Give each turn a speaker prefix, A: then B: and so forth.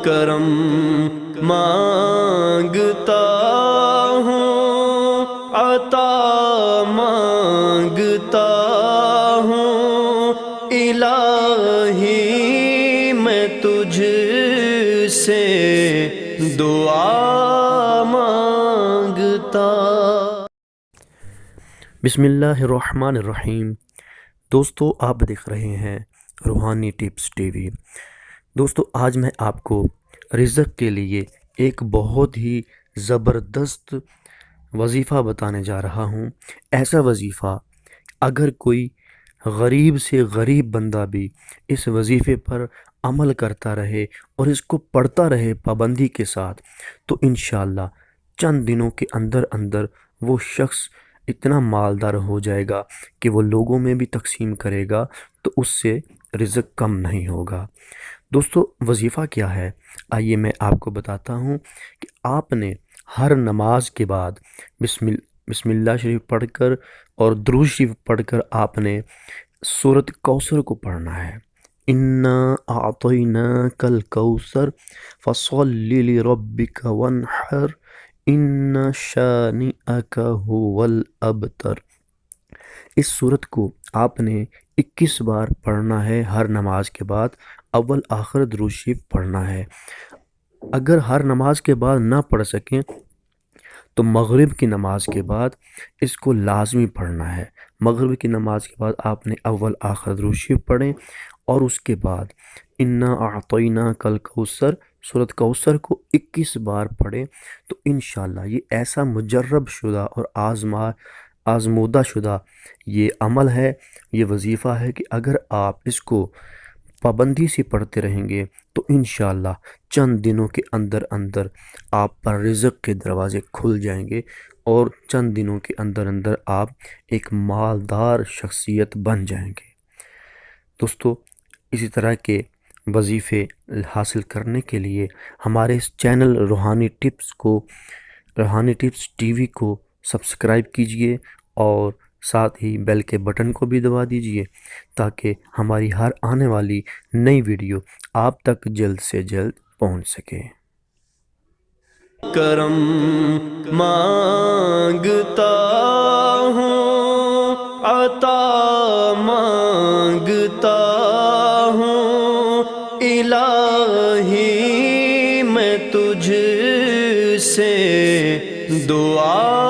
A: کرم مانگتا ہوں، عطا مانگتا ہوں، الہی میں تجھ سے دعا مانگتا۔
B: بسم اللہ الرحمن الرحیم۔ دوستو، آپ دیکھ رہے ہیں روحانی ٹپس ٹی وی۔ دوستو، آج میں آپ کو رزق کے لیے ایک بہت ہی زبردست وظیفہ بتانے جا رہا ہوں۔ ایسا وظیفہ اگر کوئی غریب سے غریب بندہ بھی اس وظیفے پر عمل کرتا رہے اور اس کو پڑھتا رہے پابندی کے ساتھ، تو انشاءاللہ چند دنوں کے اندر اندر وہ شخص اتنا مالدار ہو جائے گا کہ وہ لوگوں میں بھی تقسیم کرے گا تو اس سے رزق کم نہیں ہوگا۔ دوستو، وظیفہ کیا ہے؟ آئیے میں آپ کو بتاتا ہوں کہ آپ نے ہر نماز کے بعد بسم اللہ شریف پڑھ کر اور درود شریف پڑھ کر آپ نے سورۃ کوثر کو پڑھنا ہے۔ اِنَّا أَعْطَيْنَاكَ الْكَوْثَرَ فَصَلِّ لِرَبِّكَ وَانْحَرْ إِنَّ شَانِئَكَ هُوَ الْأَبْتَرُ۔ اس سورت کو آپ نے 21 بار پڑھنا ہے ہر نماز کے بعد، اول آخر درود شریف پڑھنا ہے۔ اگر ہر نماز کے بعد نہ پڑھ سکیں تو مغرب کی نماز کے بعد اس کو لازمی پڑھنا ہے۔ مغرب کی نماز کے بعد آپ نے اول آخر درود شریف پڑھیں اور اس کے بعد اِنَّا أَعْطَيْنَاكَ الْكَوْثَرَ سورۃ کوثر کو 21 بار پڑھیں تو انشاءاللہ یہ ایسا مجرب شدہ اور آزمودہ شدہ یہ عمل ہے، یہ وظیفہ ہے کہ اگر آپ اس کو پابندی سے پڑھتے رہیں گے تو انشاءاللہ چند دنوں کے اندر اندر آپ پر رزق کے دروازے کھل جائیں گے اور چند دنوں کے اندر اندر آپ ایک مالدار شخصیت بن جائیں گے۔ دوستو، اسی طرح کے وظیفے حاصل کرنے کے لیے ہمارے اس چینل روحانی ٹپس ٹی وی کو سبسکرائب کیجئے اور ساتھ ہی بیل کے بٹن کو بھی دبا دیجئے تاکہ ہماری ہر آنے والی نئی ویڈیو آپ تک جلد سے جلد پہنچ سکے۔
A: کرم مانگتا ہوں، عطا مانگتا ہوں، الہی میں تجھ سے دعا